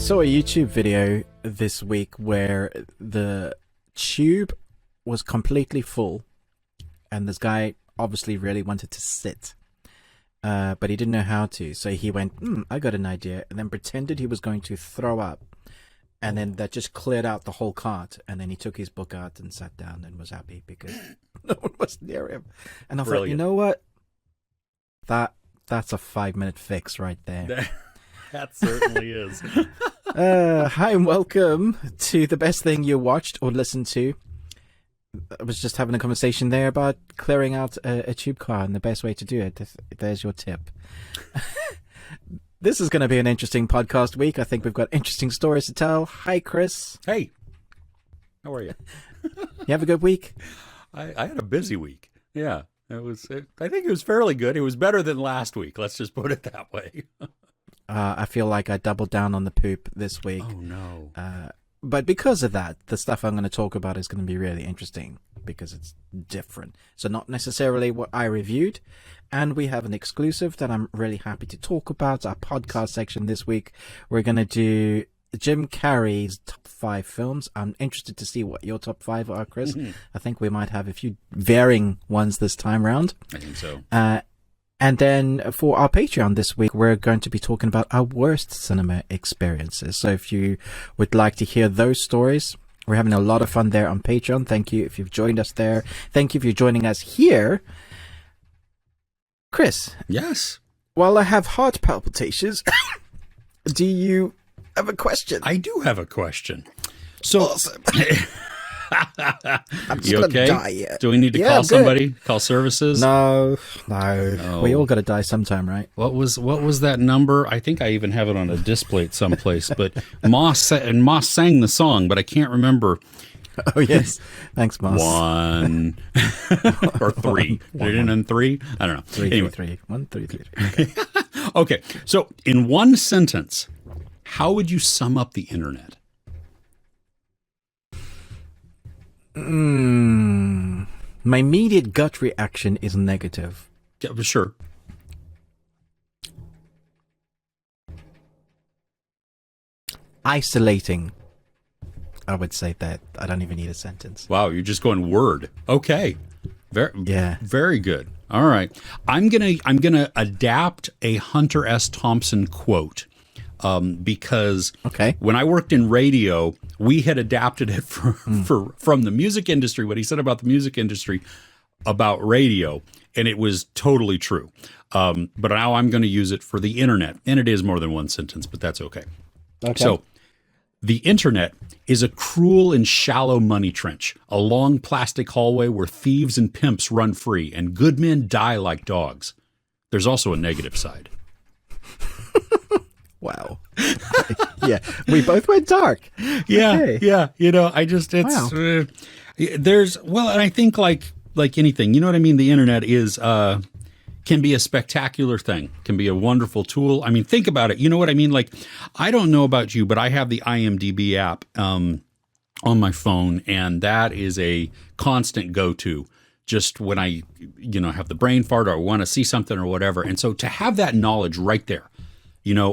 saw a YouTube video this week where the tube was completely full and this guy obviously really wanted to sit, but he didn't know how to. So he went, I got an idea, and then pretended he was going to throw up. And then that just cleared out the whole cart. And then he took his book out and sat down and was happy because no one was near him. And I thought, you know what? That's a 5-minute fix right there. That certainly is. Hi and welcome to the best thing you watched or listened to. I was just having a conversation there about clearing out a tube car and the best way to do it. There's your tip. This is going to be an interesting podcast week. I think we've got interesting stories to tell. Hi, Chris. Hey. How are you? You have a good week? I had a busy week. Yeah. I think it was fairly good. It was better than last week. Let's just put it that way. I feel like I doubled down on the poop this week. Oh, no. But because of that, the stuff I'm going to talk about is going to be really interesting because it's different. So not necessarily what I reviewed. And we have an exclusive that I'm really happy to talk about. Our podcast section this week, we're going to do Jim Carrey's top 5 films. I'm interested to see what your top 5 are, Chris. Mm-hmm. I think we might have a few varying ones this time around. I think so. And then for our Patreon this week, we're going to be talking about our worst cinema experiences. So if you would like to hear those stories, we're having a lot of fun there on Patreon. Thank you if you've joined us there. Thank you if you're joining us here. Chris. Yes. While I have heart palpitations, do you have a question? I do have a question. So, awesome. I'm just you gonna okay? Die yet. Do we need to call somebody? Call services? No. We all got to die sometime, right? What was that number? I think I even have it on a display at someplace. But Moss sang the song, but I can't remember. Oh yes, thanks, Moss. 1 or 3. Did it end 3? I don't know. 3, anyway. 3. 1, 3, 3. Okay, so in one sentence, how would you sum up the internet? My immediate gut reaction is negative. Yeah, sure. Isolating. I would say that. I don't even need a sentence. Wow, you're just going word. Okay. Very good. All right. I'm gonna adapt a Hunter S. Thompson quote. Because when I worked in radio, we had adapted it from the music industry, what he said about the music industry, about radio, and it was totally true. But now I'm going to use it for the internet, and it is more than one sentence, but that's okay. So the internet is a cruel and shallow money trench, a long plastic hallway where thieves and pimps run free, and good men die like dogs. There's also a negative side. Wow. Yeah, we both went dark. Yeah, okay. Yeah. You know, I just, it's, there's, well, and I think like anything, you know what I mean? The internet is, can be a spectacular thing, can be a wonderful tool. I mean, think about it. You know what I mean? Like, I don't know about you, but I have the IMDb app on my phone, and that is a constant go-to just when I, have the brain fart or want to see something or whatever. And so to have that knowledge right there,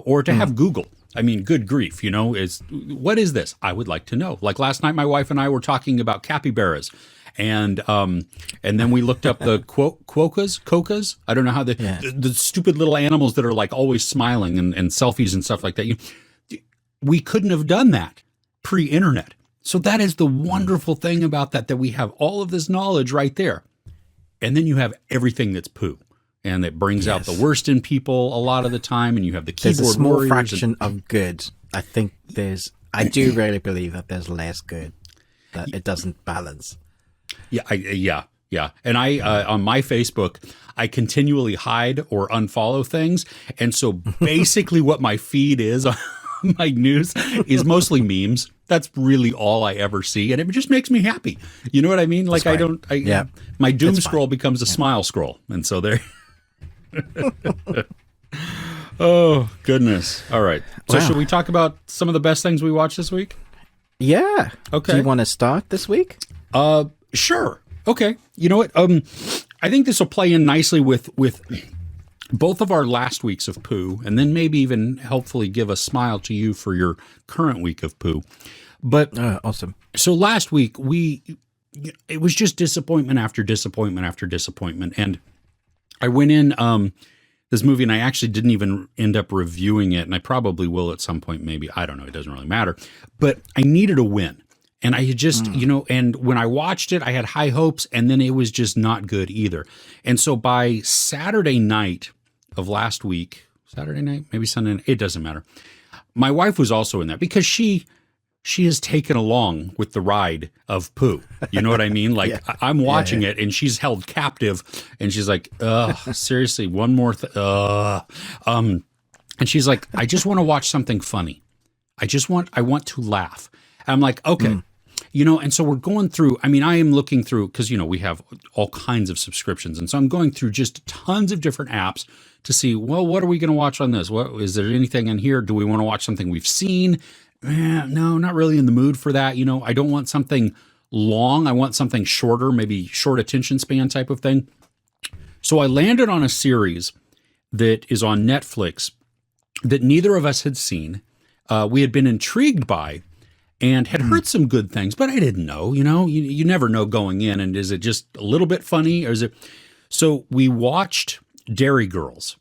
or to have Google. I mean, good grief, what is this? I would like to know. Like last night, my wife and I were talking about capybaras, and then we looked up the quokkas. I don't know how the stupid little animals that are like always smiling and selfies and stuff like that. We couldn't have done that pre-internet. So that is the wonderful thing about that we have all of this knowledge right there. And then you have everything that's poo. And it brings out the worst in people a lot of the time, and you have the keyboard warriors. There's a small warriors fraction of good. I think I do really believe that there's less good, that it doesn't balance. Yeah. And I, on my Facebook, I continually hide or unfollow things. And so basically what my feed is on my news is mostly memes. That's really all I ever see. And it just makes me happy. You know what I mean? Like my doom scroll becomes a smile scroll. And so there. Oh, goodness. All right. So should we talk about some of the best things we watched this week? Yeah. Okay. Do you want to start this week? Sure. Okay. You know what? I think this will play in nicely with both of our last weeks of poo, and then maybe even helpfully give a smile to you for your current week of poo. But awesome. So last week it was just disappointment after disappointment after disappointment, and I went in this movie, and I actually didn't even end up reviewing it, and I probably will at some point, maybe. I don't know. It doesn't really matter. But I needed a win. And I had just, and when I watched it, I had high hopes, and then it was just not good either. And so by Saturday night of last week, Saturday night, maybe Sunday night, it doesn't matter. My wife was also in that because she is taken along with the ride of poo. You know what I mean? Like I'm watching it and she's held captive and she's like, seriously, one more and she's like, I just want to watch something funny. I want to laugh. And I'm like, okay. And so we're going through, I am looking through, because, we have all kinds of subscriptions. And so I'm going through just tons of different apps to see, well, what are we going to watch on this? Is there anything in here? Do we want to watch something we've seen? No, not really in the mood for that. I don't want something long. I want something shorter, maybe short attention span type of thing. So I landed on a series that is on Netflix that neither of us had seen. We had been intrigued by and had heard some good things, but I didn't know, you never know going in. And is it just a little bit funny or is it? So we watched Derry Girls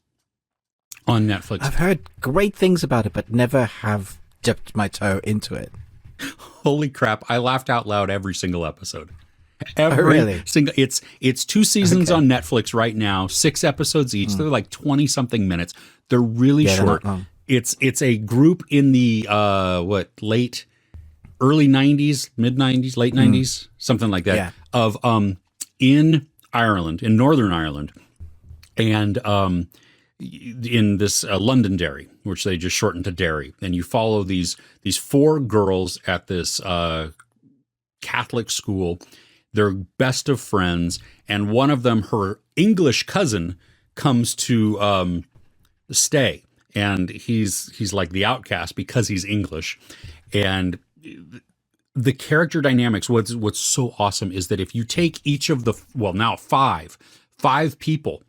on Netflix. I've heard great things about it, but never have dipped my toe into it. Holy crap. I laughed out loud every single episode. Really? Single. It's 2 seasons on Netflix right now, 6 episodes each. They're like 20 something minutes. They're really short. It's a group in the, early 90s, mid 90s, late 90s, something like that, of in Ireland, in Northern Ireland, and in this Londonderry, which they just shortened to Derry. And you follow these 4 girls at this Catholic school. They're best of friends, and one of them, her English cousin, comes to stay, and he's like the outcast because he's English. And the character dynamics, what's so awesome is that if you take each of the, now 5 people,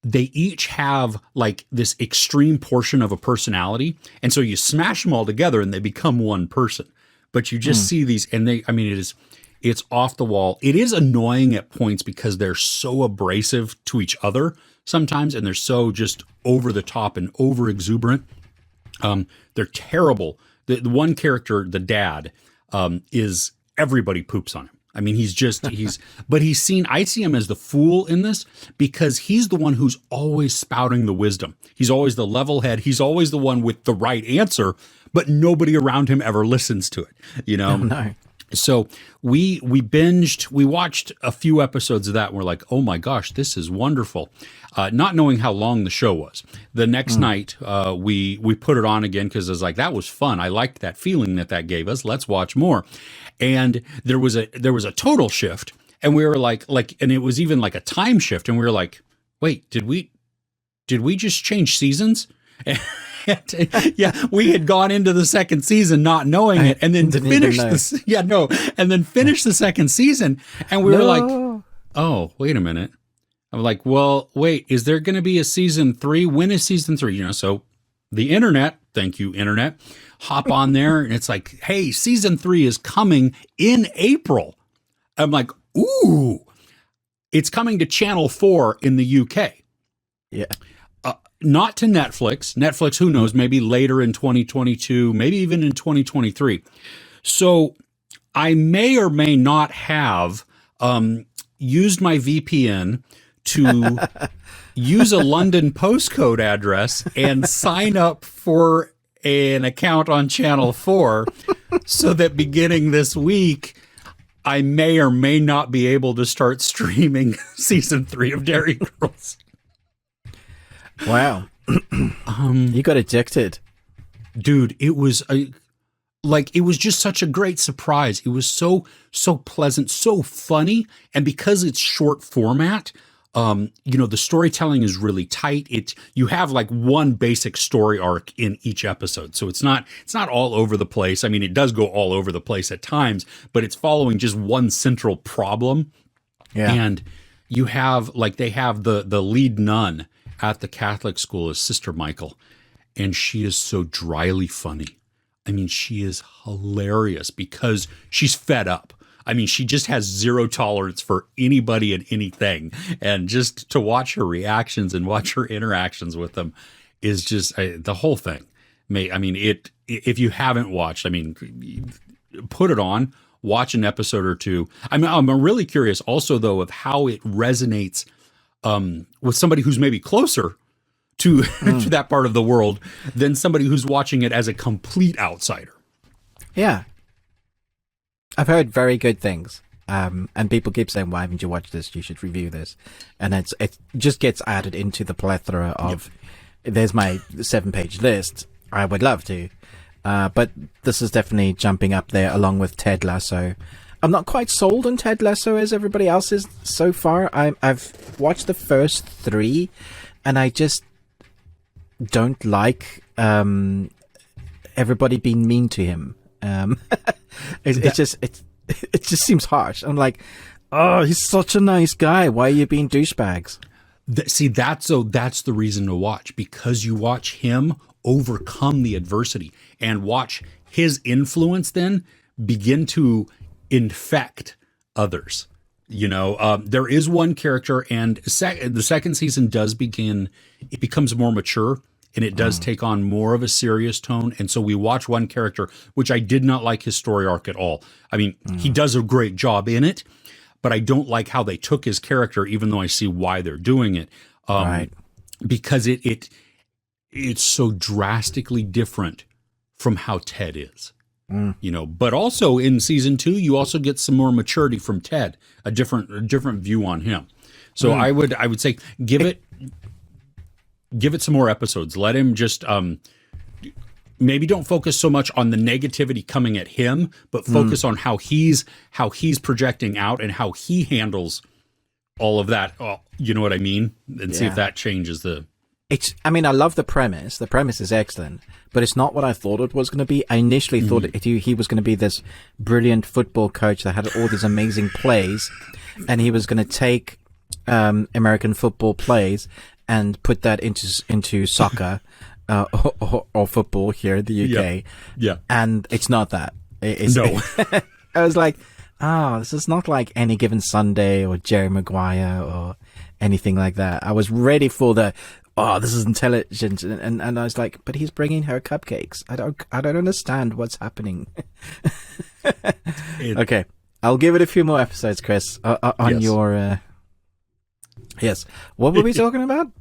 they each have like this extreme portion of a personality. And so you smash them all together and they become one person. But you just see these, and it's off the wall. It is annoying at points because they're so abrasive to each other sometimes, and they're so just over the top and over exuberant. They're terrible. The one character, the dad, is everybody poops on him. But I see him as the fool in this because he's the one who's always spouting the wisdom. He's always the level head. He's always the one with the right answer, but nobody around him ever listens to it, Oh, no. So we watched a few episodes of that and we're like, oh my gosh, this is wonderful. Not knowing how long the show was. The next night, we put it on again because I was like, that was fun. I liked that feeling that gave us. Let's watch more. And there was a total shift, and we were like, and it was even like a time shift, and we were like, wait, did we just change seasons? We had gone into the second season not knowing it, and then finished the second season, and we were like, oh, wait a minute. I'm like, well, wait, is there going to be a season 3? When is season 3? So the internet, thank you, internet, hop on there, and it's like, hey, season 3 is coming in April. I'm like, ooh, it's coming to Channel 4 in the UK. Yeah. Not to Netflix. Netflix, who knows, maybe later in 2022, maybe even in 2023. So I may or may not have used my VPN to use a London postcode address and sign up for an account on Channel 4 so that beginning this week, I may or may not be able to start streaming season 3 of Derry Girls. Wow. You got addicted. Dude, it was it was just such a great surprise. It was so pleasant, so funny. And because it's short format, the storytelling is really tight. You have like one basic story arc in each episode. So it's not all over the place. I mean, it does go all over the place at times, but it's following just one central problem. Yeah. And you have they have the lead nun, at the Catholic school is Sister Michael, and she is so dryly funny. I mean, she is hilarious because she's fed up. I mean, she just has zero tolerance for anybody and anything. And just to watch her reactions and watch her interactions with them is just the whole thing. If you haven't watched, put it on, watch an episode or two. I'm really curious also, though, of how it resonates with somebody who's maybe closer to, to that part of the world than somebody who's watching it as a complete outsider. Yeah. I've heard very good things. And people keep saying, why haven't you watched this? You should review this. And it just gets added into the plethora of, there's my 7-page list. I would love to. But this is definitely jumping up there along with Ted Lasso. I'm not quite sold on Ted Lasso as everybody else is so far. I've watched the first 3 and I just don't like everybody being mean to him. It just seems harsh. I'm like, oh, he's such a nice guy. Why are you being douchebags? That's the reason to watch, because you watch him overcome the adversity and watch his influence then begin to infect others. There is one character, and the second season it becomes more mature, and it does take on more of a serious tone. And so we watch one character, which I did not like his story arc at all. I mean, he does a great job in it, but I don't like how they took his character, even though I see why they're doing it. Right. Because it's so drastically different from how Ted is. But also in season 2, you also get some more maturity from Ted, a different view on him. So I would say give it some more episodes. Let him just maybe don't focus so much on the negativity coming at him, but focus on how he's projecting out and how he handles all of that. Oh, you know what I mean? And see if that changes the. I love the premise. The premise is excellent, but it's not what I thought it was going to be. I initially thought he was going to be this brilliant football coach that had all these amazing plays, and he was going to take American football plays and put that into soccer or football here in the UK. Yeah. And it's not that. No. I was like, this is not like Any Given Sunday or Jerry Maguire or anything like that. I was ready for this is intelligent. And I was like, but he's bringing her cupcakes. I don't understand what's happening. Okay. I'll give it a few more episodes, Chris, on your... Yes. What were we talking about?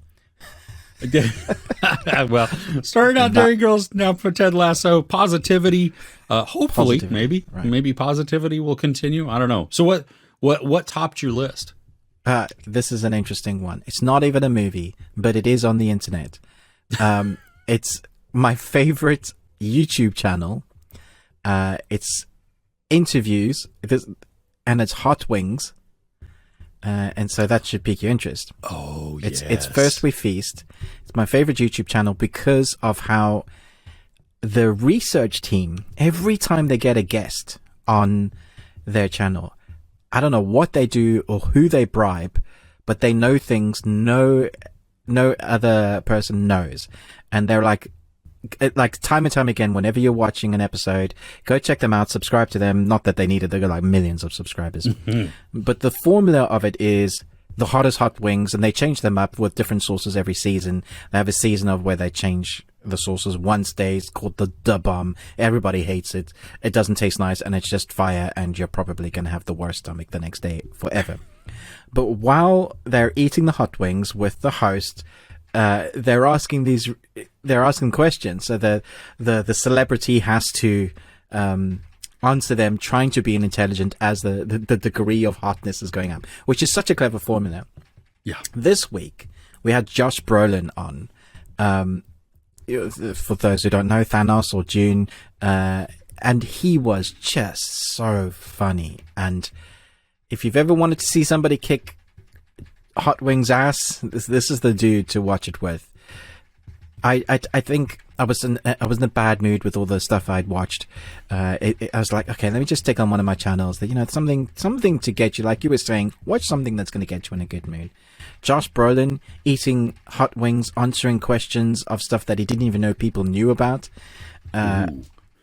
Well, started out Derry Girls, now for Ted Lasso. Positivity. Hopefully, maybe positivity will continue. I don't know. So what topped your list? This is an interesting one. It's not even a movie, but it is on the internet. It's my favorite YouTube channel. It's interviews, and it's hot wings. And so that should pique your interest. Oh, yes. It's First We Feast. It's my favorite YouTube channel because of how the research team, every time they get a guest on their channel, I don't know what they do or who they bribe, but they know things no other person knows. And they're like time and time again, whenever you're watching an episode, go check them out, subscribe to them. Not that they need it. They've got like millions of subscribers. But the formula of it is the hottest hot wings, and they change them up with different sauces every season. They have a season of where they change the sauces. One day it's called the bomb. Everybody hates it. It doesn't taste nice, and it's just fire, and you're probably going to have the worst stomach the next day forever. But while they're eating the hot wings with the host, they're asking questions. So the celebrity has to answer them, trying to be intelligent as the degree of hotness is going up, which is such a clever formula. Yeah. This week we had Josh Brolin on. For those who don't know, Thanos or Dune, and he was just so funny. And if you've ever wanted to see somebody kick Hot Wings ass, this is the dude to watch it with. I think I was in a bad mood with all the stuff I'd watched. I was like, okay, let me just stick on one of my channels that, you know, something to get you, like you were saying, watch something that's going to get you in a good mood. Josh Brolin eating hot wings, answering questions of stuff that he didn't even know people knew about,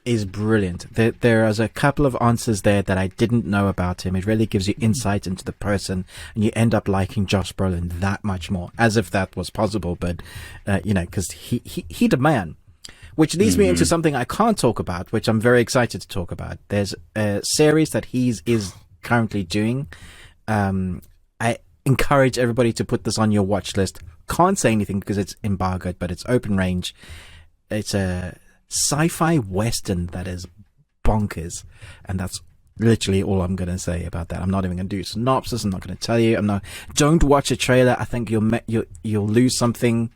is brilliant. There is a couple of answers there that I didn't know about him. It really gives you insight into the person, and you end up liking Josh Brolin that much more, as if that was possible. But you know, because he the man. Which leads me into something I can't talk about, which I'm very excited to talk about. There's a series that is currently doing. I encourage everybody to put this on your watch list. Can't say anything because it's embargoed, but it's open range. It's a sci-fi western that is bonkers, and that's literally all I'm going to say about that. I'm not even going to do a synopsis. I'm not going to tell you. Don't watch a trailer. I think you'll lose something.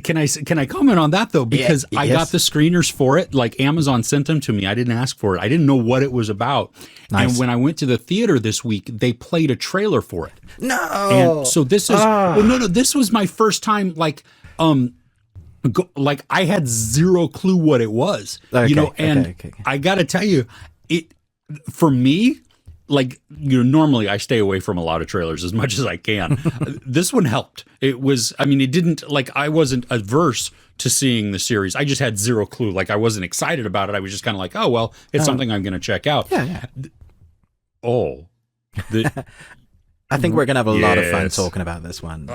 Can I comment on that though? Because I got the screeners for it. Like Amazon sent them to me. I didn't ask for it. I didn't know what it was about. Nice. And when I went to the theater this week, they played a trailer for it. No. And so this is no. This was my first time. Like I had zero clue what it was. Okay, you know, and okay. I got to tell you, it for me. Like, you know, normally I stay away from a lot of trailers as much as I can. This one helped. It was, I mean, it didn't, like, I wasn't averse to seeing the series. I just had zero clue. Like, I wasn't excited about it. I was just kind of like, oh, well, it's something I'm going to check out. Yeah. I think we're going to have a lot of fun talking about this one.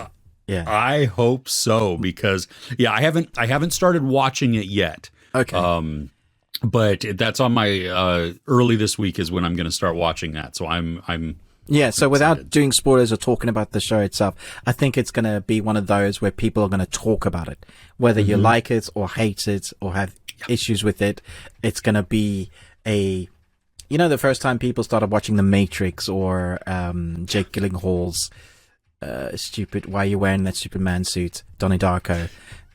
Yeah. I hope so, because, I haven't started watching it yet. Okay. But that's on my early this week is when I'm going to start watching that. So I'm so excited. Without doing spoilers or talking about the show itself, I think it's going to be one of those where people are going to talk about it, whether you like it or hate it or have issues with it. It's going to be the first time people started watching The Matrix or Jake Gyllenhaal's stupid, why are you wearing that Superman suit, Donnie Darko.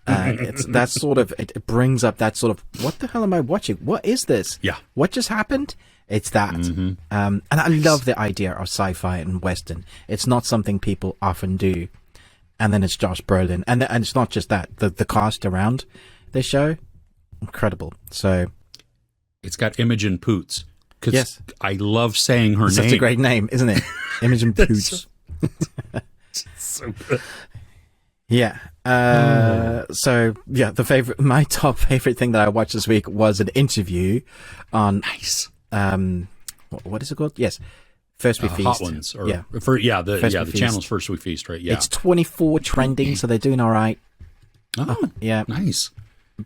It's that sort of, it brings up that sort of, what the hell am I watching? What is this? Yeah. What just happened? It's that. And I love the idea of sci-fi and Western. It's not something people often do. And then it's Josh Brolin. And it's not just that. The cast around this show, incredible. So. It's got Imogen Poots. Yes. I love saying her name. Such a great name, isn't it? Imogen Poots. So good. Yeah. My top favorite thing that I watched this week was an interview on what is it called? Yes. First We Feast. Hot Ones. The channel's First We Feast, right? Yeah. It's 24 trending, so they're doing all right. Oh, yeah. Nice.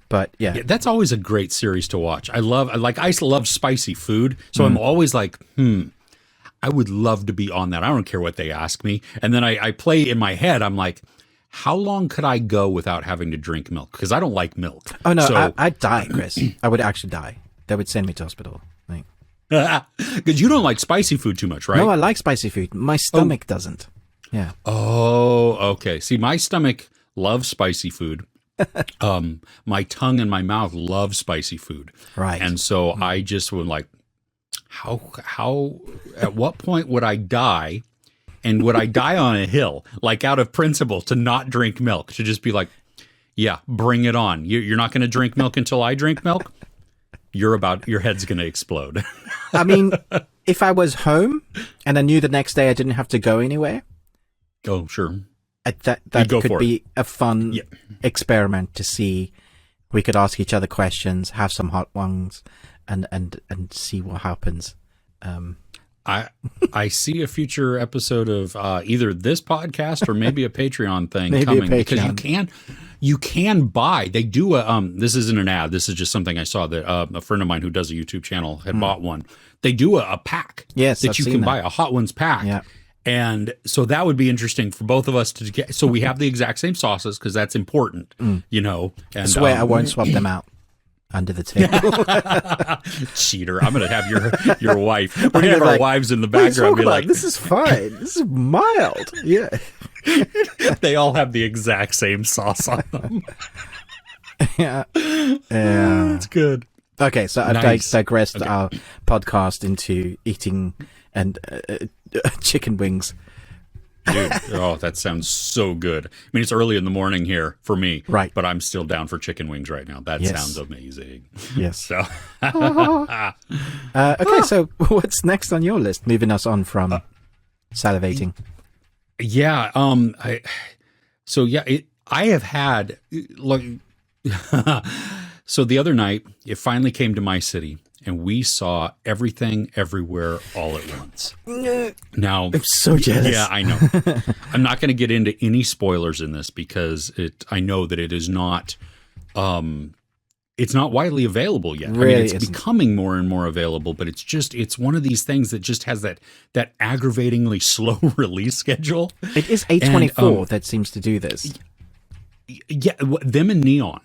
But yeah, that's always a great series to watch. I love spicy food, so I'm always like, I would love to be on that. I don't care what they ask me. And then I play in my head, I'm like, how long could I go without having to drink milk? Because I don't like milk. Oh, no, I'd die, Chris. I would actually die. They would send me to hospital. Because you don't like spicy food too much, right? No, I like spicy food. My stomach doesn't. Yeah. Oh, okay. See, my stomach loves spicy food. My tongue and my mouth love spicy food. Right. And so I just would like, how, at what point would I die? And would I die on a hill, like out of principle, to not drink milk? To just be like, yeah, bring it on. You're not going to drink milk until I drink milk? Your head's going to explode. I mean, if I was home and I knew the next day I didn't have to go anywhere. Oh, sure. That could be a fun experiment to see. We could ask each other questions, have some hot ones, and see what happens. I see a future episode of either this podcast or maybe a Patreon thing coming, because you can buy. They do this isn't an ad. This is just something I saw that a friend of mine who does a YouTube channel had bought one. They do a pack that you can buy, a Hot Ones pack. Yeah. And so that would be interesting for both of us to get. So we have the exact same sauces because that's important, you know. And, I swear I won't swap them out. Under the table. Cheater. I'm going to have your wife. We're going to have our wives in the background be like, this is fine. This is mild. Yeah. They all have the exact same sauce on them. Yeah. It's good. Okay, so I've digressed our podcast into eating and chicken wings. Dude, oh, that sounds so good. I mean, it's early in the morning here for me, Right. but I'm still down for chicken wings right now. That sounds amazing. Yes. So, okay, so what's next on your list? Moving us on from salivating. Yeah. I have had like. So the other night, it finally came to my city, and we saw Everything Everywhere All at Once. Now, I'm so jealous. Yeah, I know. I'm not going to get into any spoilers in this because I know that it is not. It's not widely available yet. Really I mean, it's isn't. becoming more and more available, but it's one of these things that just has that aggravatingly slow release schedule. It is A24 that seems to do this. Yeah, them and Neon.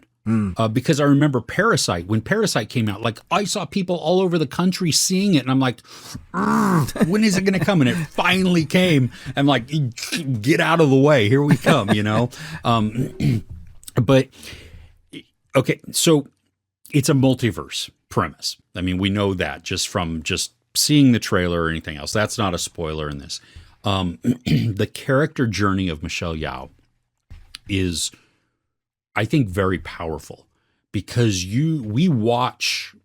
Because I remember Parasite, when Parasite came out, like I saw people all over the country seeing it, and I'm like, when is it going to come? And it finally came. I'm like, get out of the way. Here we come, you know? But, okay, so it's a multiverse premise. I mean, we know that just from seeing the trailer or anything else. That's not a spoiler in this. The character journey of Michelle Yeoh is, I think, very powerful because we watch.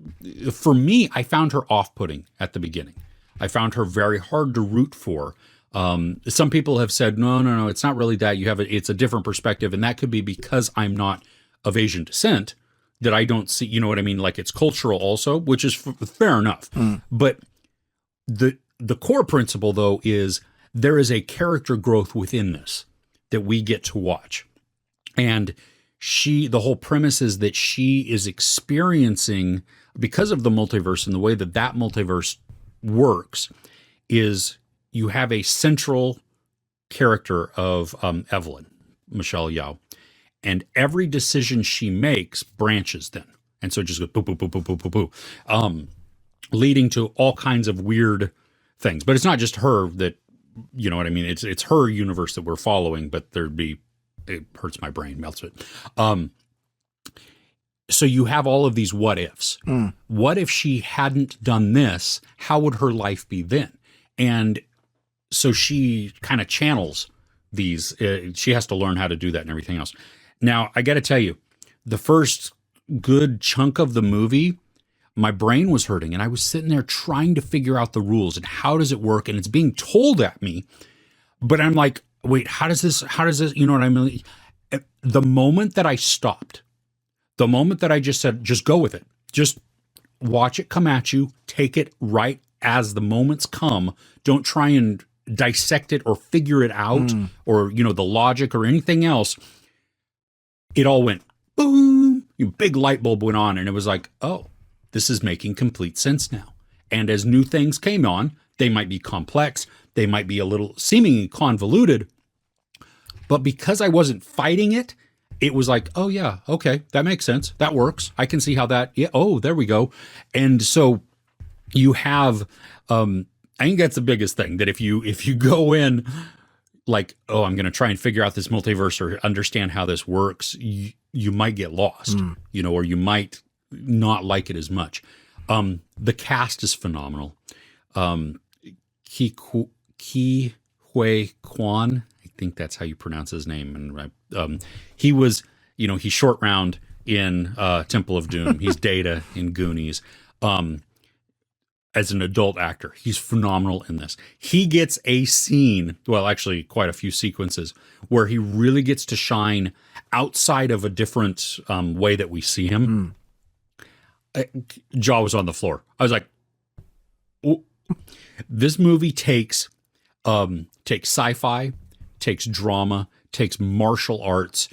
For me, I found her off-putting at the beginning. I found her very hard to root for. Some people have said, no, it's not really that. It's a different perspective, and that could be because I'm not of Asian descent that I don't see. You know what I mean? Like it's cultural also, which is fair enough. But the core principle though is there is a character growth within this that we get to watch, and the whole premise is that she is experiencing, because of the multiverse and the way that multiverse works, is you have a central character of Evelyn, Michelle Yeoh, and every decision she makes branches then. And so it just goes boo, boo, boo, boo, boo, boo, boo, leading to all kinds of weird things. But it's not just her that, you know what I mean? It's her universe that we're following, but it hurts my brain, melts it. So you have all of these what ifs. What if she hadn't done this? How would her life be then? And so she kind of channels these. She has to learn how to do that and everything else. Now, I got to tell you, the first good chunk of the movie, my brain was hurting, and I was sitting there trying to figure out the rules and how does it work, and it's being told at me, but I'm like, wait, how does this, you know what I mean? The moment that I stopped, the moment that I just said, just go with it, just watch it come at you, take it right as the moments come, don't try and dissect it or figure it out or, you know, the logic or anything else. It all went boom, big light bulb went on, and it was like, oh, this is making complete sense now. And as new things came on, they might be complex, they might be a little seemingly convoluted, but because I wasn't fighting it, it was like, oh yeah, okay, that makes sense. That works. I can see how that, yeah, oh, there we go. And so you have, I think that's the biggest thing, that if you go in like, oh, I'm going to try and figure out this multiverse or understand how this works, you might get lost, you know, or you might not like it as much. The cast is phenomenal. Ki Hui Kwan, I think that's how you pronounce his name. And he was, you know, he's Short Round in Temple of Doom. He's Data in Goonies. As an adult actor, he's phenomenal in this. He gets a scene, well, actually quite a few sequences, where he really gets to shine outside of a different way that we see him. Jaw was on the floor. I was like, oh. This movie takes sci-fi, takes drama, takes martial arts,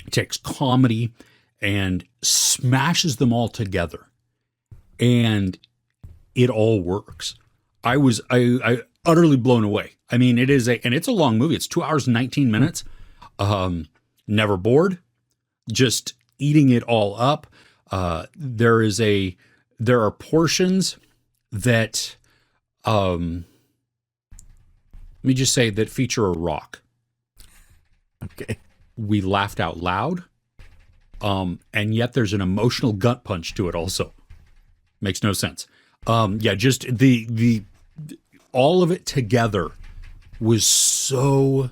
takes comedy, and smashes them all together. And it all works. I utterly blown away. I mean, it's a long movie. It's 2 hours and 19 minutes. Never bored, just eating it all up. There are portions that, let me just say, that feature a rock. Okay. We laughed out loud. And yet there's an emotional gut punch to it also. Makes no sense. Yeah, just the all of it together was so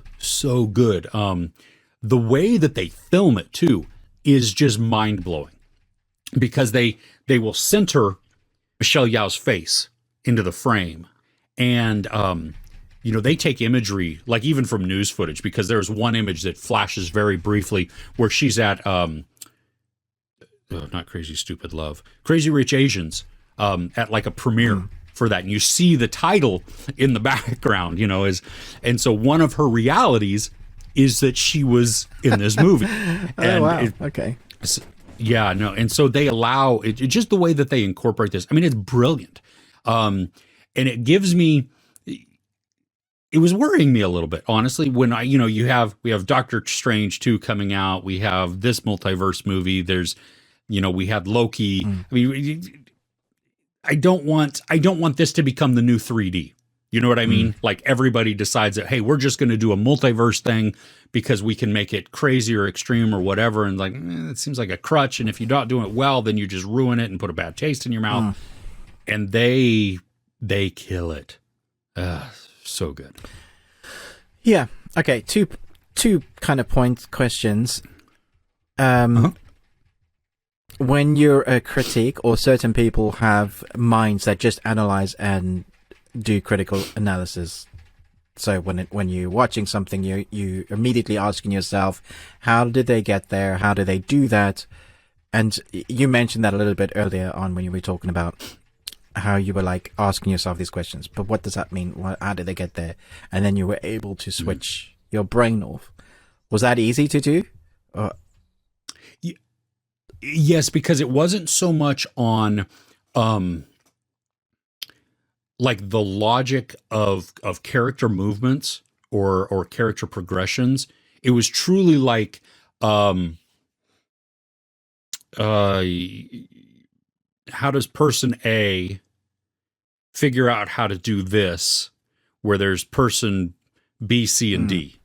good. The way that they film it too is just mind blowing, because they will center Michelle Yeoh's face into the frame, and they take imagery like even from news footage, because there's one image that flashes very briefly where she's at not Crazy Stupid Love, Crazy Rich Asians, at like a premiere for that, and you see the title in the background, and so one of her realities is that she was in this movie. Oh, wow. Okay. Yeah, no, and so they allow it, just the way that they incorporate this. I mean, it's brilliant, and it gives me. It was worrying me a little bit, honestly, when we have Doctor Strange 2 coming out, we have this multiverse movie. There's, we had Loki. I mean, I don't want this to become the new 3D. You know what I mean? Like everybody decides that, hey, we're just going to do a multiverse thing because we can make it crazy or extreme or whatever. And like, it seems like a crutch. And if you're not doing it well, then you just ruin it and put a bad taste in your mouth. And they kill it. So good. Yeah. Okay. Two kind of questions. When you're a critic, or certain people have minds that just analyze and do critical analysis. So when you're watching something, you immediately asking yourself, how did they get there? How do they do that? And you mentioned that a little bit earlier on when you were talking about how you were like asking yourself these questions. But what does that mean? How did they get there? And then you were able to switch your brain off. Was that easy to do? Yes, because it wasn't so much on like the logic of character movements or character progressions. It was truly like how does person A figure out how to do this where there's person B, C, and D?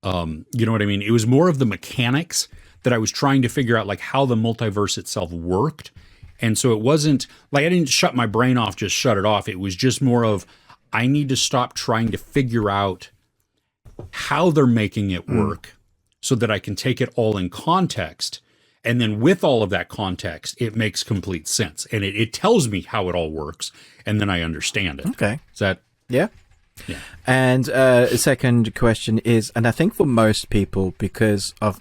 You know what I mean? It was more of the mechanics that I was trying to figure out, like how the multiverse itself worked. And so it wasn't like I didn't shut my brain off, just shut it off. It was just more of, I need to stop trying to figure out how they're making it work so that I can take it all in context. And then with all of that context, it makes complete sense. And it tells me how it all works. And then I understand it. Okay. Is that? Yeah. Yeah. And a second question is, and I think for most people, because of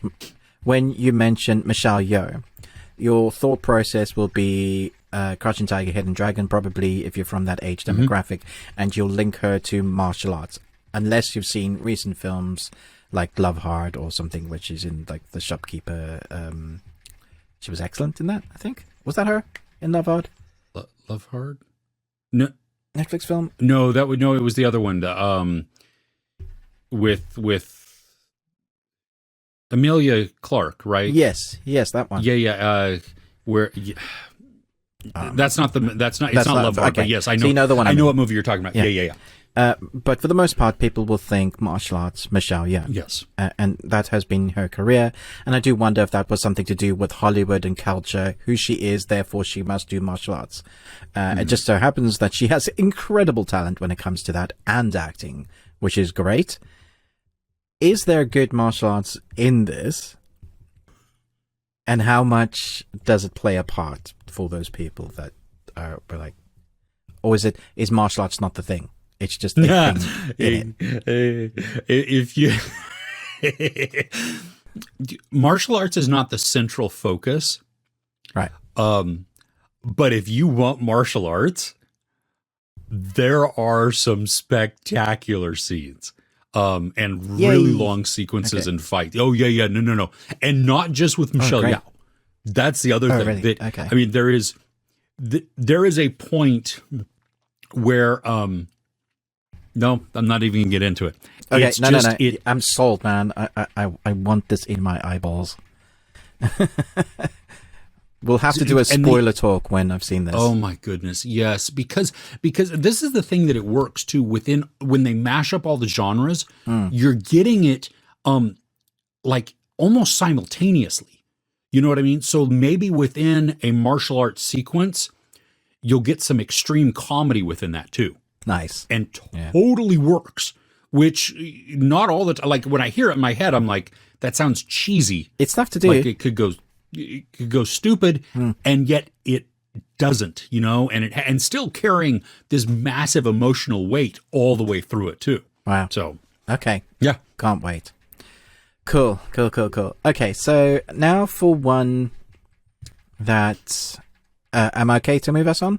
when you mention Michelle Yeoh, your thought process will be Crouching Tiger, Hidden Dragon, probably if you're from that age demographic, and you'll link her to martial arts, unless you've seen recent films like Love Hard or something, which is in like The Shopkeeper. She was excellent in that, I think. Was that her in Love Hard? Love Hard? No. Netflix film? No, it was the other one. The with Emilia Clarke, right? Yes, that one. Yeah. That's not Love Hard, okay. But yes, I know. So you know the one. I know what movie you're talking about. Yeah. But for the most part, people will think martial arts, Michelle Yeoh. Yes. And that has been her career. And I do wonder if that was something to do with Hollywood and culture, who she is, therefore she must do martial arts. It just so happens that she has incredible talent when it comes to that and acting, which is great. Is there good martial arts in this? And how much does it play a part for those people that are like, or is martial arts not the thing? It's just the thing in it. If you martial arts is not the central focus, right? But if you want martial arts, there are some spectacular scenes. And really long sequences and fight. Oh yeah, no, and not just with Michelle Yeoh. That's the other thing. Really? That, I mean, there is a point where no, I'm not even gonna get into it. Okay, it's no. I'm sold, man. I want this in my eyeballs. We'll have to do a spoiler talk when I've seen this. Oh my goodness, yes, because this is the thing that it works too. Within when they mash up all the genres, you're getting it like almost simultaneously. You know what I mean? So maybe within a martial arts sequence, you'll get some extreme comedy within that too. Nice. And totally works which not all the time. Like when I hear it in my head, I'm like, that sounds cheesy. It's tough to do. Like it could go stupid, and yet it doesn't, and still carrying this massive emotional weight all the way through it too. Wow. So okay. Yeah. Can't wait. Cool. Okay, so now for one that am I okay to move us on?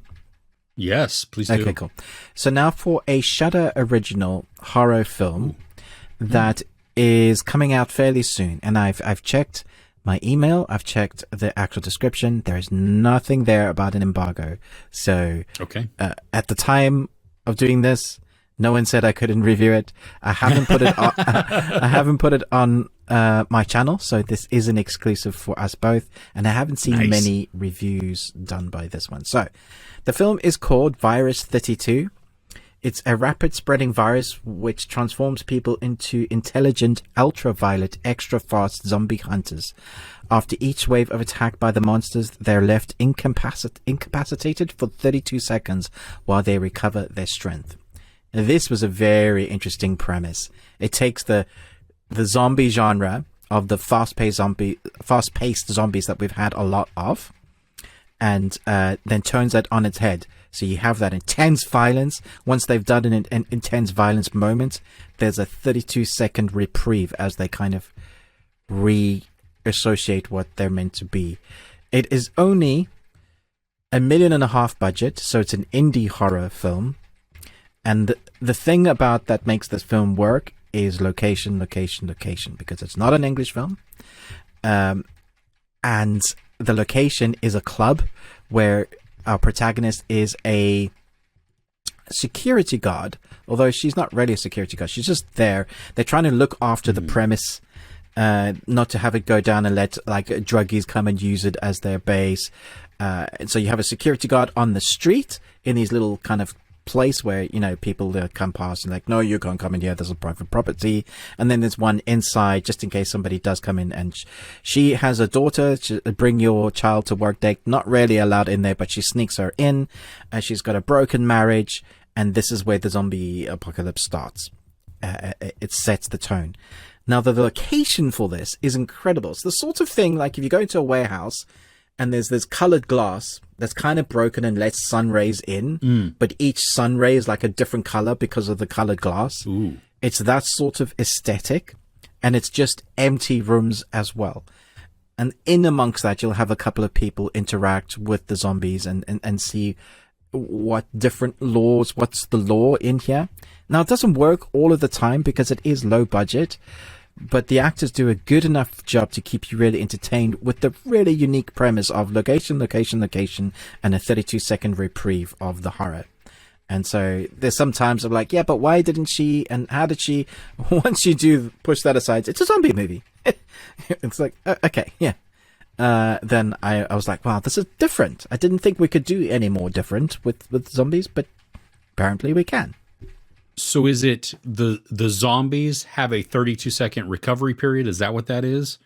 Yes, please do. Okay, cool. So now for a Shudder original horror film that is coming out fairly soon, and I've checked my email, I've checked the actual description. There is nothing there about an embargo. So okay, at the time of doing this, no one said I couldn't review it. I haven't put it on, I haven't put it on my channel, so this is an exclusive for us both, and I haven't seen many reviews done by this one. So the film is called Virus-32. It's a rapid spreading virus which transforms people into intelligent, ultraviolet, extra fast zombie hunters. After each wave of attack by the monsters, they're left incapacitated for 32 seconds while they recover their strength. This was a very interesting premise. It takes the zombie genre of the fast-paced zombies that we've had a lot of, and then turns that on its head. So you have that intense violence. Once they've done an intense violence moment, there's a 32-second reprieve as they kind of reassociate what they're meant to be. It is only $1.5 million budget, so it's an indie horror film. And the thing about that makes this film work is location, because it's not an English film. And the location is a club where our protagonist is a security guard, although she's not really a security guard. She's just there. They're trying to look after the premise, not to have it go down and let like druggies come and use it as their base. And so you have a security guard on the street in these little kind of place where, people come past and like, no, you can't come in here, there's a private property. And then there's one inside just in case somebody does come in, and she has a daughter. Bring your child to work date, not really allowed in there, but she sneaks her in. She's got a broken marriage, and this is where the zombie apocalypse starts. It sets the tone. Now the location for this is incredible. It's the sort of thing like if you go into a warehouse and there's this colored glass that's kind of broken and lets sun rays in, but each sun ray is like a different color because of the colored glass. Ooh. It's that sort of aesthetic, and it's just empty rooms as well. And in amongst that, you'll have a couple of people interact with the zombies and see what different laws, what's the law in here. Now, it doesn't work all of the time because it is low budget, but the actors do a good enough job to keep you really entertained with the really unique premise of location, and a 32-second reprieve of the horror. And so there's sometimes I'm like, yeah, but why didn't she, and how did she, once you do push that aside, it's a zombie movie. It's like, okay, yeah. Then I was like, wow, this is different. I didn't think we could do any more different with zombies, but apparently we can. So is it the zombies have a 32-second recovery period? Is that what that is?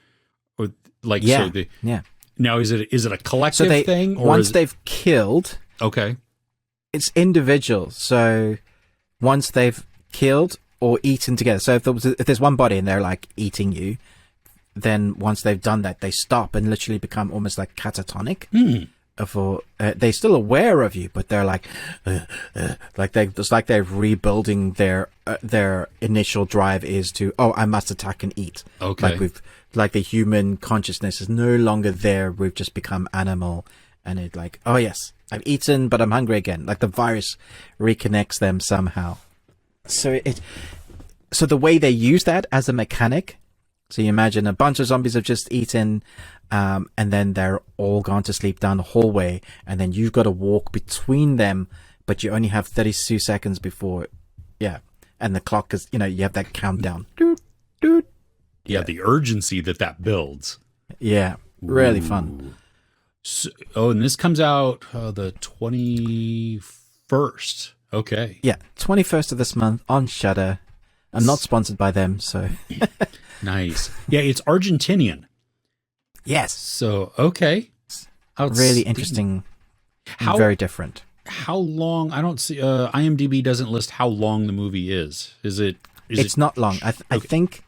Or like, yeah, so yeah. Now is it a collective thing? Or once they've killed, okay, it's individual. So once they've killed or eaten together. So if there's one body and they're like eating you, then once they've done that, they stop and literally become almost like catatonic. They're still aware of you, but they're like it's like they're rebuilding their initial drive is to, I must attack and eat. Okay, like the human consciousness is no longer there. We've just become animal, and it's like, oh yes, I've eaten, but I'm hungry again. Like the virus reconnects them somehow. So the way they use that as a mechanic. So you imagine a bunch of zombies have just eaten, and then they're all gone to sleep down the hallway, and then you've got to walk between them, but you only have 32 seconds before, and the clock is, you have that countdown. Doot, doot. Yeah, the urgency that builds. Yeah, really fun. So, and this comes out the 21st. Okay. Yeah, 21st of this month on Shudder. I'm not sponsored by them, so... Nice. Yeah, it's Argentinian. Yes. So, okay. Really interesting. Very different. How long? I don't see. IMDb doesn't list how long the movie is. Is it It's not long. I think,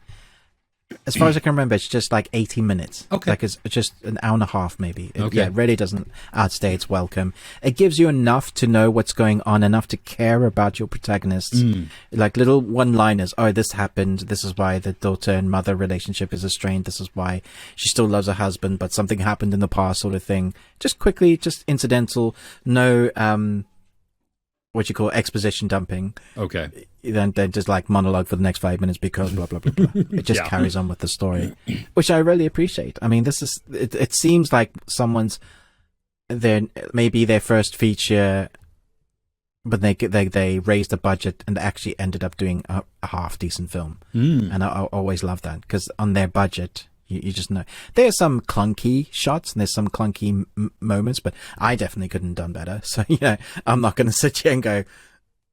as far as I can remember, it's just like 80 minutes. Okay. Like it's just an hour and a half, maybe. Okay. Yeah, it really doesn't outstay its welcome. It gives you enough to know what's going on, enough to care about your protagonists. Like little one-liners. Oh, this happened. This is why the daughter and mother relationship is strained. This is why she still loves her husband, but something happened in the past, sort of thing. Just quickly, just incidental. No, what you call exposition dumping. Okay. Then just like monologue for the next 5 minutes because blah, blah, blah, blah. It just carries on with the story, which I really appreciate. I mean, this is, it seems like someone's, maybe their first feature, but they raised the budget and actually ended up doing a half decent film. And I always love that because on their budget, you just know. There's some clunky shots and there's some clunky moments, but I definitely couldn't have done better. So, I'm not going to sit here and go,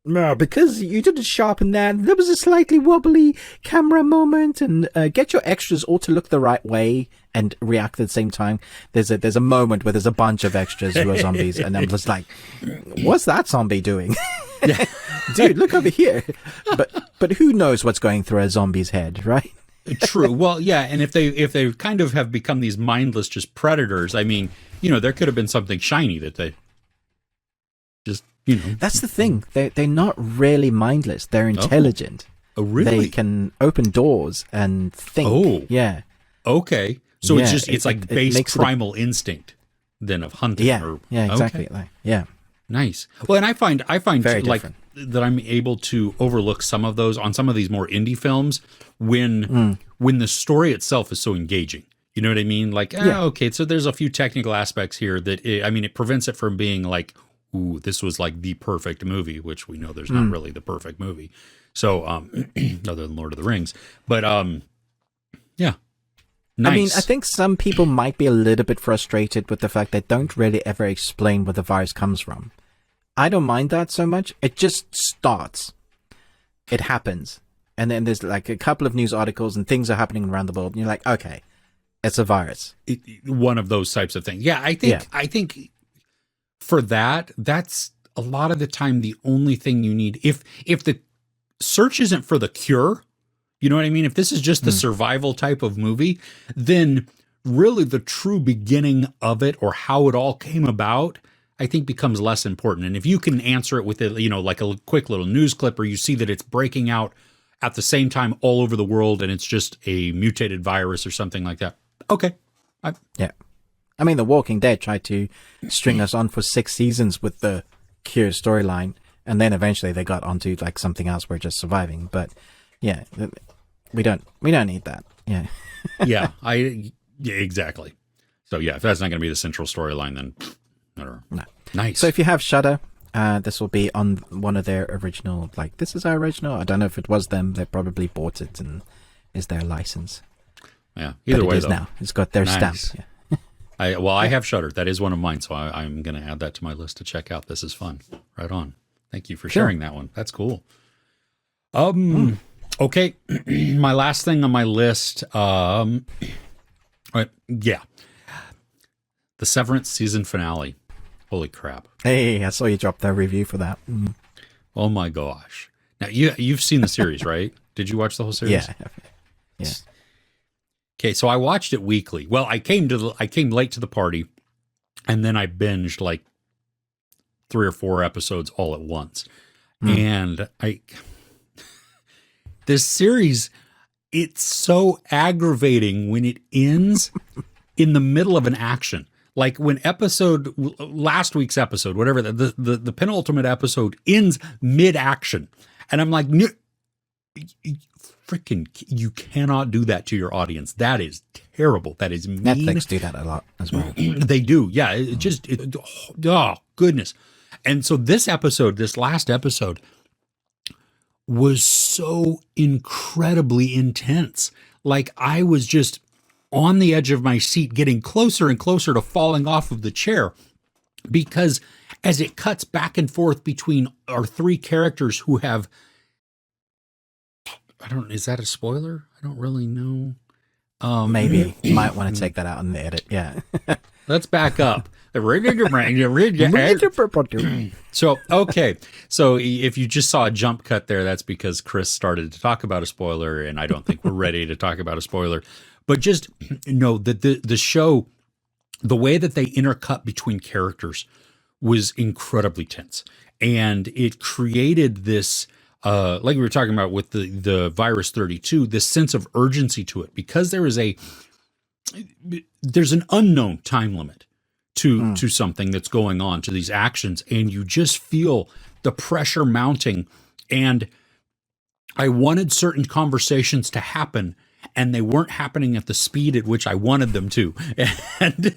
no, because you didn't sharpen that. There was a slightly wobbly camera moment, and get your extras all to look the right way and react at the same time. There's a moment where there's a bunch of extras who are zombies, and I'm just like, what's that zombie doing? Dude, look over here. But who knows what's going through a zombie's head, right? True. Well, yeah, and if they kind of have become these mindless just predators, I mean, there could have been something shiny that they just, That's the thing. They're not really mindless. They're intelligent. Oh, really? They can open doors and think. Oh. Yeah. Okay. So it's like base primal instinct then of hunting. Yeah. Yeah, exactly. Okay. Yeah. Nice. Well, and I find Very like different. that I'm able to overlook some of those on some of these more indie films when the story itself is so engaging. You know what I mean? Like, okay, so there's a few technical aspects here that it prevents it from being like, ooh, this was like the perfect movie, which we know there's not really the perfect movie. So, other than Lord of the Rings, but yeah. Nice. I mean, I think some people might be a little bit frustrated with the fact they don't really ever explain where the virus comes from. I don't mind that so much. It just starts. It happens. And then there's like a couple of news articles and things are happening around the world. And you're like, okay, it's a virus. One of those types of things. Yeah, I think for that's a lot of the time the only thing you need. If the search isn't for the cure, you know what I mean? If this is just the survival type of movie, then really the true beginning of it or how it all came about, I think becomes less important. And if you can answer it with like a quick little news clip, or you see that it's breaking out at the same time all over the world and it's just a mutated virus or something like that. Okay. Yeah. I mean, The Walking Dead tried to string us on for 6 seasons with the cure storyline. And then eventually they got onto like something else. We're just surviving. But yeah, we don't need that. Yeah. Yeah, exactly. So yeah, if that's not going to be the central storyline, then I don't know. No. Nice. So if you have Shudder, this will be on one of their original, like, this is our original. I don't know if it was them. They probably bought it and is their license. Yeah. Either but way, it is though. now. It's got their stamp. Yeah. I have Shudder. That is one of mine, so I'm going to add that to my list to check out. This is fun. Right on. Thank you for sharing that one. That's cool. Okay. My last thing on my list. The Severance season finale. Holy crap! Hey, I saw you drop that review for that. Oh my gosh! Now you've seen the series, right? Did you watch the whole series? Yeah. Okay, so I watched it weekly. Well, I came late to the party, and then I binged like 3 or 4 episodes all at once. And this series, it's so aggravating when it ends in the middle of an action. Like when last week's episode, whatever, the penultimate episode ends mid-action. And I'm like, freaking, you cannot do that to your audience. That is terrible. That is mean. Netflix do that a lot as well. They do. Yeah. Oh, goodness. And so this last episode was so incredibly intense. Like I was just on the edge of my seat, getting closer and closer to falling off of the chair, because as it cuts back and forth between our 3 characters who have, is that a spoiler? I don't really know. Maybe you might want to take that out in the edit. Yeah. let's back up. So, okay. So if you just saw a jump cut there, that's because Chris started to talk about a spoiler, and I don't think we're ready to talk about a spoiler. But just know that the show, the way that they intercut between characters was incredibly tense. And it created this, like we were talking about with the Virus-32, this sense of urgency to it, because there's an unknown time limit to something that's going on, to these actions, and you just feel the pressure mounting. And I wanted certain conversations to happen, and they weren't happening at the speed at which I wanted them to. And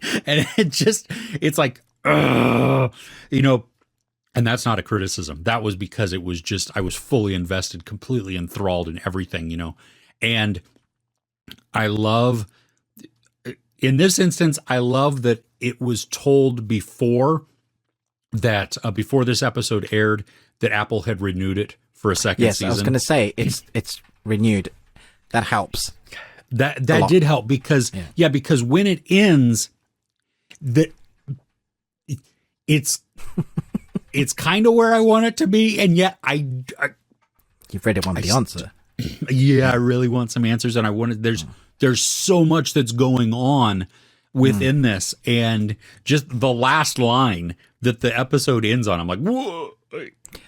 it's like, and that's not a criticism. That was because it was just, I was fully invested, completely enthralled in everything, and I love, in this instance, I love that it was told before that, before this episode aired, that Apple had renewed it for a second season. Yes, I was going to say, it's renewed. That helps. That did help because, because when it ends, it's kind of where I want it to be, and yet you really want the answer. Yeah, I really want some answers, and I wanted. There's so much that's going on within this, and just the last line that the episode ends on, I'm like, whoa.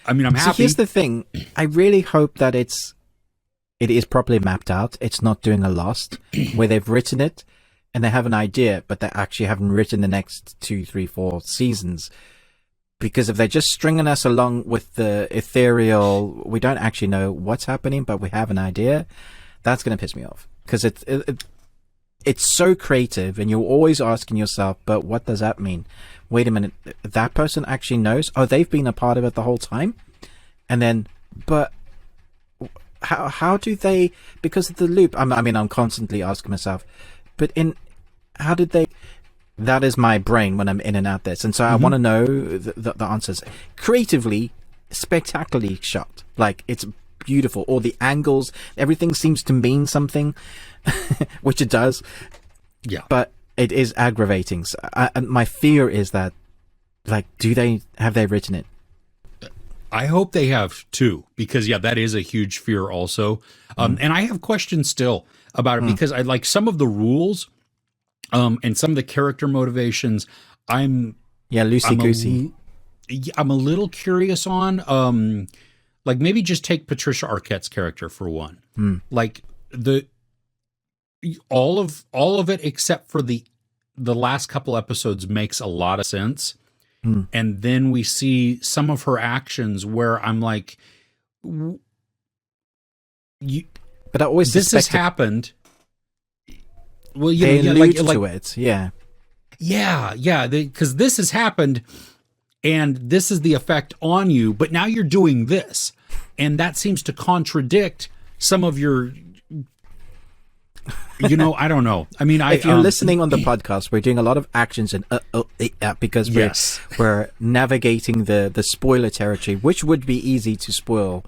I mean, I'm happy. Here's the thing: I really hope that it is properly mapped out. It's not doing a Lost where they've written it and they have an idea, but they actually haven't written the next 2, 3, 4 seasons. Because if they're just stringing us along with the ethereal, we don't actually know what's happening, but we have an idea, that's going to piss me off. Because it's so creative, and you're always asking yourself, but what does that mean? Wait a minute, that person actually knows? Oh, they've been a part of it the whole time? And then, but how do they, because of the loop, I'm constantly asking myself, but how did they... That is my brain when I'm in and out this. And so I want to know the answers. Creatively, spectacularly shot. Like, it's beautiful. All the angles, everything seems to mean something, which it does. Yeah. But it is aggravating. So my fear is that, like, have they written it? I hope they have too, because that is a huge fear also. And I have questions still about it because I like some of the rules. And some of the character motivations, loosey-goosey. I'm a little curious on. Like, maybe just take Patricia Arquette's character for one. Like, all of it except for the last couple episodes makes a lot of sense. And then we see some of her actions where I'm like, but I always this has happened. Well, they allude to it, because this has happened, and this is the effect on you. But now you're doing this, and that seems to contradict some of your. I don't know. I mean, if you're listening on the podcast, we're doing a lot of actions and because we're navigating the spoiler territory, which would be easy to spoil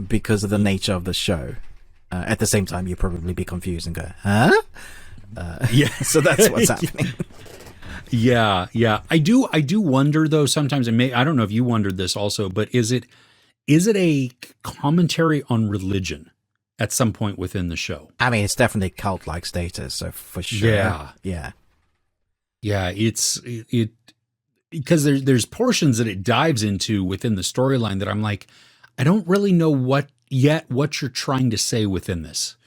because of the nature of the show. At the same time, you'll probably be confused and go, huh? So that's what's happening. I do wonder though sometimes, and I don't know if you wondered this also, but is it a commentary on religion at some point within the show? I mean, it's definitely cult-like status, so for sure. Yeah. It's because there's portions that it dives into within the storyline that I'm like, I don't really know what you're trying to say within this.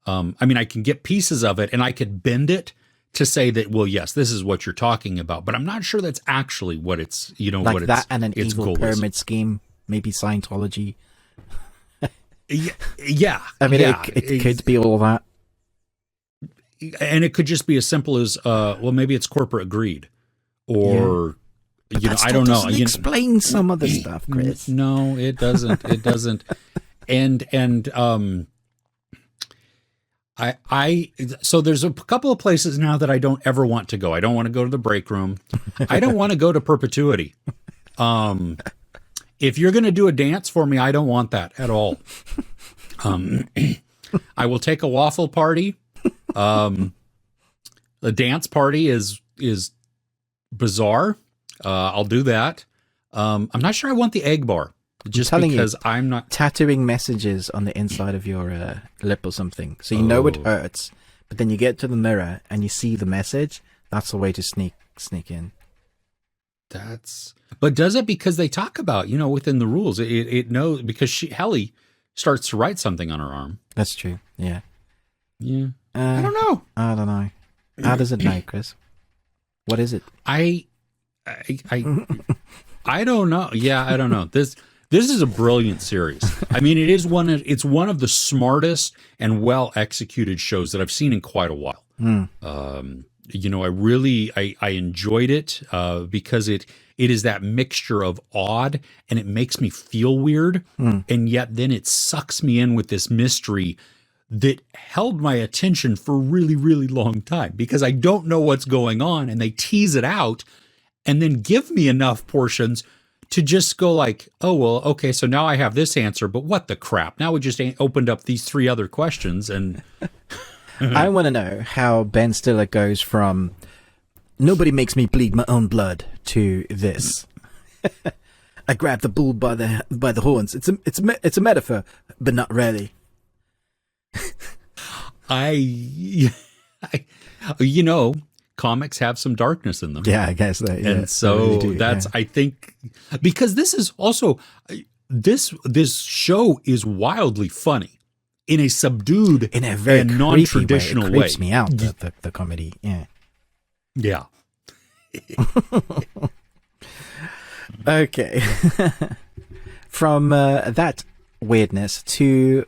I mean, I can get pieces of it and I could bend it to say that, well, yes, this is what you're talking about, but I'm not sure that's actually what it's, like what that it's, and an its evil pyramid scheme, maybe Scientology. Yeah. I mean, it could be all that. And it could just be as simple as, well, maybe it's corporate greed or, I don't know. Explain some of the stuff, Chris. No, it doesn't. It doesn't. So there's a couple of places now that I don't ever want to go. I don't want to go to the break room. I don't want to go to perpetuity. If you're going to do a dance for me, I don't want that at all. I will take a waffle party. The dance party is bizarre. I'll do that. I'm not sure I want the egg bar, just because I'm not tattooing messages on the inside of your lip or something, so you know it hurts, but then you get to the mirror and you see the message. That's the way to sneak in. But does it, because they talk about, within the rules, it knows, because Helly starts to write something on her arm. That's true. Yeah. Yeah. I don't know. How does it know, Chris? What is it? I don't know. Yeah, I don't know. This is a brilliant series. I mean, it's one of the smartest and well executed shows that I've seen in quite a while. I enjoyed it because it is that mixture of odd, and it makes me feel weird, and yet then it sucks me in with this mystery that held my attention for a really, really long time, because I don't know what's going on, and they tease it out and then give me enough portions to just go like, oh, well, okay, so now I have this answer, but what the crap? Now we just opened up these 3 other questions, and I want to know how Ben Stiller goes from nobody makes me bleed my own blood to this. I grabbed the bull by the horns. It's a metaphor, but not really. Comics have some darkness in them. Yeah, I guess that. Yeah, and so really do, that's, I think, because this is also, this show is wildly funny in a subdued, in a very and non-traditional way. It creeps me out, the comedy. Yeah. Yeah. Okay. From that weirdness to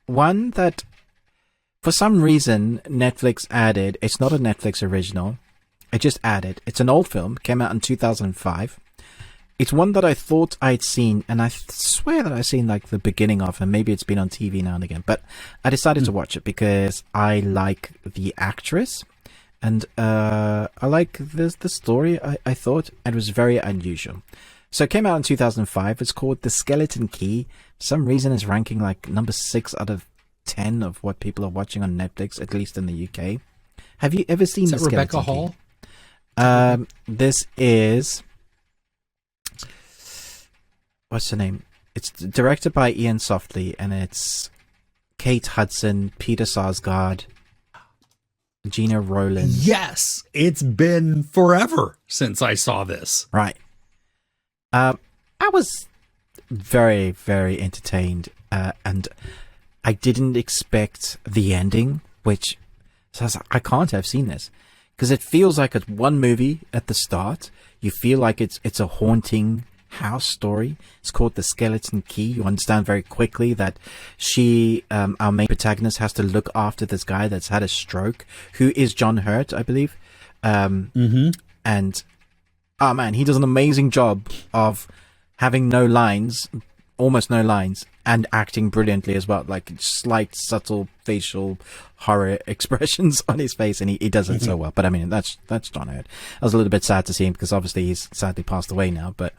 one that, for some reason, Netflix added. It's not a Netflix original. It just added. It's an old film. Came out in 2005. It's one that I thought I'd seen, and I swear that I've seen like the beginning of, and maybe it's been on TV now and again. But I decided to watch it because I like the actress, and I like the story. I thought it was very unusual. So it came out in 2005. It's called The Skeleton Key. For some reason, it's ranking like number 6 out of 10 of what people are watching on Netflix, at least in the UK. Have you ever seen The Skeleton Rebecca Hall? Key? This is, what's her name? It's directed by Ian Softly, and it's Kate Hudson, Peter Sarsgaard, Gina Rowland. Yes, it's been forever since I saw this. Right. I was very, very entertained, and I didn't expect the ending, which says I can't have seen this, because it feels like it's one movie at the start. You feel like it's a haunting house story. It's called The Skeleton Key. You understand very quickly that she, our main protagonist, has to look after this guy that's had a stroke, who is John Hurt, I believe. And oh man, he does an amazing job of having no lines, almost no lines, and acting brilliantly as well, like slight subtle facial horror expressions on his face, and he does it so well. But I mean, that's John Hurt. I was a little bit sad to see him, because obviously he's sadly passed away now, but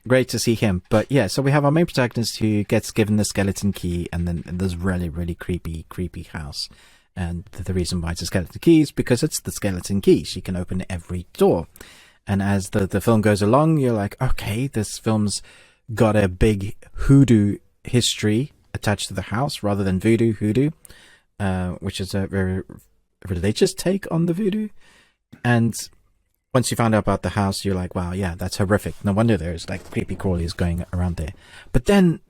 great to see him. But yeah, so we have our main protagonist who gets given the skeleton key, and then there's really, really creepy house. And the reason why it's a skeleton key is because it's the skeleton key. She can open every door. And as the film goes along, you're like, okay, this film's got a big hoodoo history attached to the house rather than voodoo, hoodoo, which is a very religious take on the voodoo. And once you find out about the house, you're like, wow, yeah, that's horrific. No wonder there's like creepy crawlies going around there. But then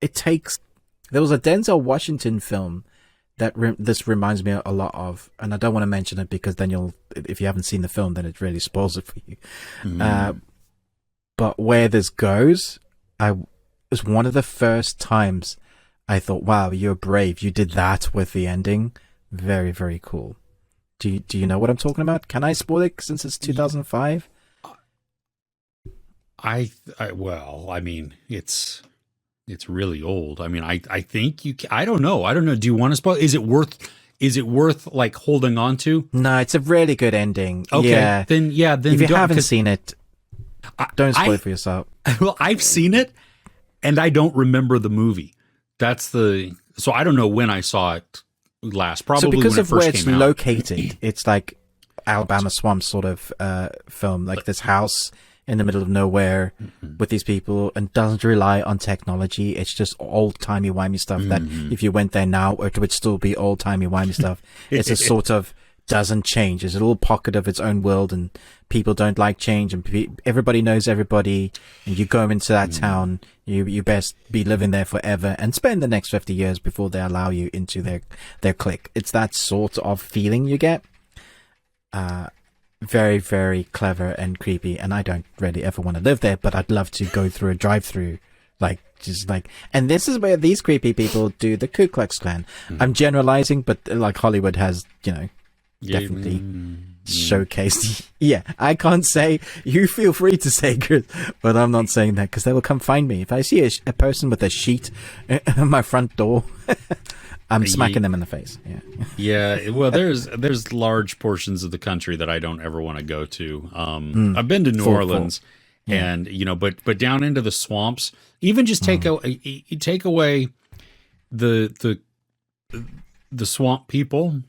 there was a Denzel Washington film that this reminds me a lot of, and I don't want to mention it because then if you haven't seen the film, then it really spoils it for you. But where this goes, it was one of the first times I thought, wow, you're brave. You did that with the ending. Very, very cool. Do you know what I'm talking about? Can I spoil it since it's 2005? Well, I mean, it's really old. I mean, I think I don't know. Do you want to spoil? Is it worth like holding on to? No, it's a really good ending. Okay. Yeah. Then if you haven't seen it, don't spoil it for yourself. Well, I've seen it and I don't remember the movie. So I don't know when I saw it last. Probably so because when it of where first it's came out. located, it's like Alabama swamp sort of film, like this house in the middle of nowhere with these people, and doesn't rely on technology. It's just old-timey wimey stuff that if you went there now, it would still be old-timey wimey stuff. It's a sort of doesn't change. It's a little pocket of its own world, and people don't like change, and everybody knows everybody, and you go into that town, you best be living there forever and spend the next 50 years before they allow you into their clique. It's that sort of feeling you get. Very, very clever and creepy, and I don't really ever want to live there, but I'd love to go through a drive-through, and this is where these creepy people do the Ku Klux Klan. I'm generalizing, but like Hollywood has, definitely showcased. Yeah, I can't say, you feel free to say, Chris, but I'm not saying that because they will come find me. If I see a person with a sheet at my front door, I'm smacking them in the face. Yeah. Well, there's large portions of the country that I don't ever want to go to. I've been to New Orleans, and but down into the swamps, even just take away the swamp people,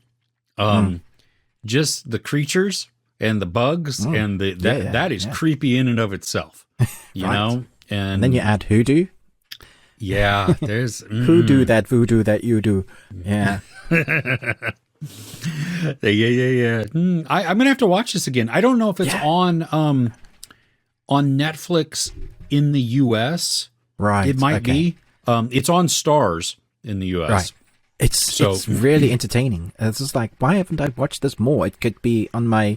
just the creatures and the bugs and that is creepy in and of itself. You know, and then you add hoodoo. Yeah, there's hoodoo, that voodoo that you do. Yeah. Yeah. I'm gonna have to watch this again. I don't know if it's on Netflix in the US. Right. It might be. It's on Stars in the US. Right. It's really entertaining. It's just like, why haven't I watched this more? It could be on my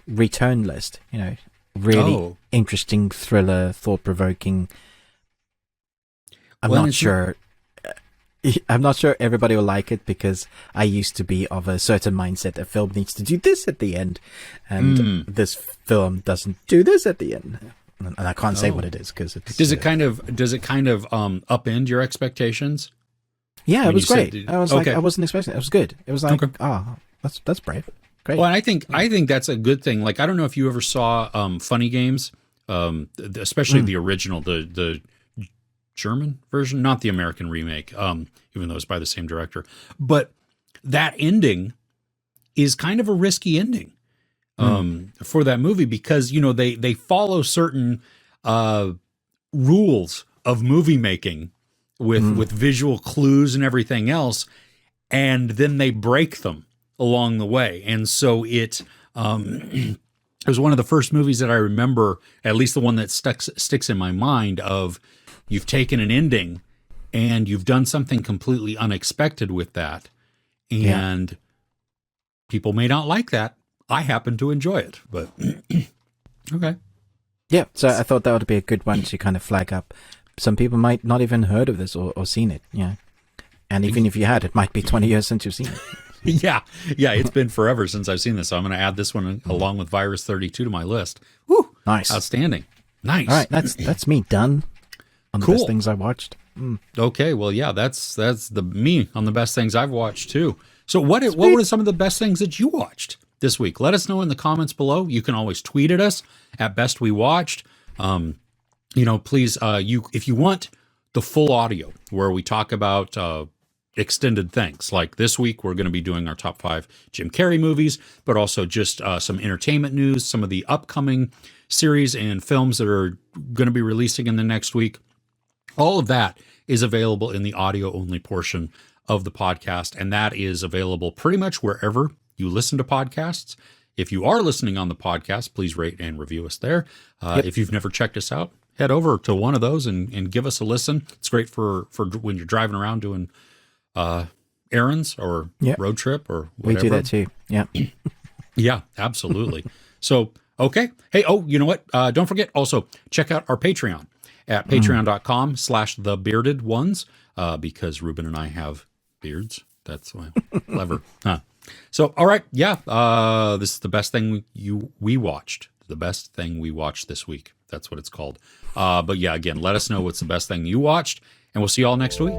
return list. Really interesting thriller, thought provoking. I'm not sure everybody will like it, because I used to be of a certain mindset. A film needs to do this at the end, and this film doesn't do this at the end. And I can't say what it is, because it's. Does it kind of upend your expectations? Yeah, it was great. I was I wasn't expecting it. It was good. It was like, that's brave. Great. Well, and I think that's a good thing. Like, I don't know if you ever saw Funny Games, especially the original, the German version, not the American remake, even though it's by the same director. But that ending is kind of a risky ending for that movie, because they follow certain rules of movie making with visual clues and everything else, and then they break them along the way. And so it was one of the first movies that I remember, at least the one that sticks in my mind, of you've taken an ending and you've done something completely unexpected with that. And people may not like that. I happen to enjoy it, but okay. Yeah, so I thought that would be a good one to kind of flag up. Some people might not even heard of this or seen it. Yeah. And even if you had, it might be 20 years since you've seen it. Yeah, it's been forever since I've seen this. So I'm going to add this one along with Virus-32 to my list. Woo! Nice. Outstanding. Nice. All right, that's me done on the best things I watched. Okay, well, yeah, that's me on the best things I've watched too. So what were some of the best things that you watched this week? Let us know in the comments below. You can always tweet at us at Best We Watched. Please, if you want the full audio where we talk about extended things, like this week we're going to be doing our top 5 Jim Carrey movies, but also just some entertainment news, some of the upcoming series and films that are going to be releasing in the next week. All of that is available in the audio only portion of the podcast, and that is available pretty much wherever you listen to podcasts. If you are listening on the podcast, please rate and review us there. If you've never checked us out, head over to one of those and give us a listen. It's great for when you're driving around doing errands or road trip or whatever. We do that too. Yeah. Yeah, absolutely. So, okay. Hey, you know what? Don't forget also check out our Patreon at patreon.com/thebeardedones, because Ruben and I have beards. That's why. Clever. Huh. So, all right. Yeah. This is the best thing we watched. The best thing we watched this week. That's what it's called. But yeah, again, let us know what's the best thing you watched, and we'll see you all next week.